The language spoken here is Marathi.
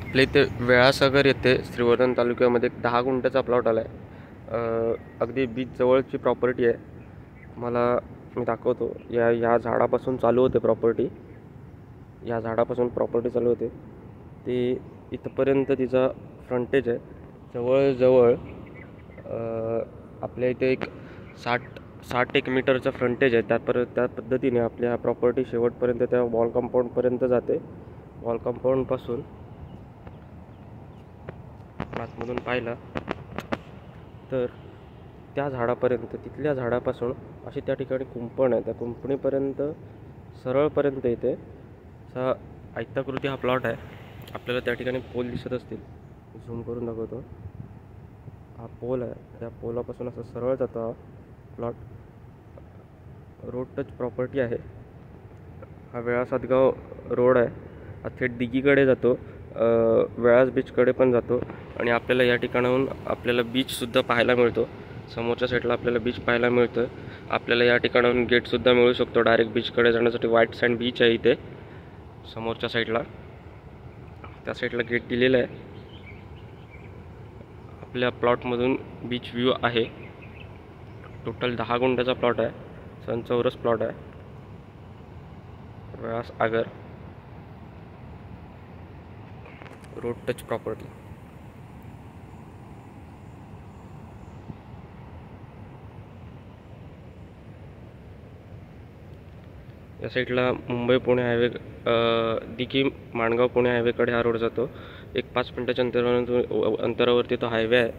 आपल्या इथे वेळासागर येथे श्रीवर्धन तालुक्यामध्ये 10 गुंठ्याचा प्लॉट आला आहे. अगदी बीच जवळची प्रॉपर्टी आहे. मला मी दाखवतो. या झाडापासून चालू होते प्रॉपर्टी. या झाडापासून प्रॉपर्टी चालू होते ते इथंपर्यंत तिचा फ्रंटेज आहे. जवळजवळ आपल्या इथे एक 60 मीटरचं फ्रंटेज आहे. त्या पद्धतीने आपल्या प्रॉपर्टी शेवटपर्यंत त्या वॉल कंपाऊंडपर्यंत जाते. वॉल कंपाऊंडपासून आतमधून पाहिला तर त्या झाडापर्यंत, तिथल्या झाडापासून अशी त्या ठिकाणी कुंपण आहे. त्या कुंपणीपर्यंत सरळपर्यंत येते. असा आयताकृती हा प्लॉट आहे. आपल्याला त्या ठिकाणी पोल दिसत असतील, झूम करून दाखवतो. हा पोल आहे. त्या पोलापासून असं सरळ जातो हा प्लॉट. रोड टच प्रॉपर्टी आहे. हा वेळासातगाव रोड आहे. हा थेट दिघीकडे जातो, वेळास बीचकडे पण जातो. आणि आपल्याला या ठिकाणाहून आपल्याला बीचसुद्धा पाहायला मिळतो. समोरच्या साईडला आपल्याला बीच पाहायला मिळतं. आपल्याला या ठिकाणाहून गेटसुद्धा मिळू शकतो डायरेक्ट बीचकडे जाण्यासाठी. व्हाईट सँड बीच आहे इथे समोरच्या साईडला. त्या साईडला गेट दिलेलं आहे. आपल्या प्लॉटमधून बीच व्ह्यू आहे. टोटल 10 गुंठ्याचा प्लॉट आहे. चौरस प्लॉट आहे. व्यास आगर, रोड टच प्रॉपर्टी. या साईडला मुंबई पुणे हायवे, दिघी माणगाव पुणे हायवेकडे हा रोड जातो. एक 5 मिनिटाच्या अंतरावरती तो हायवे आहे.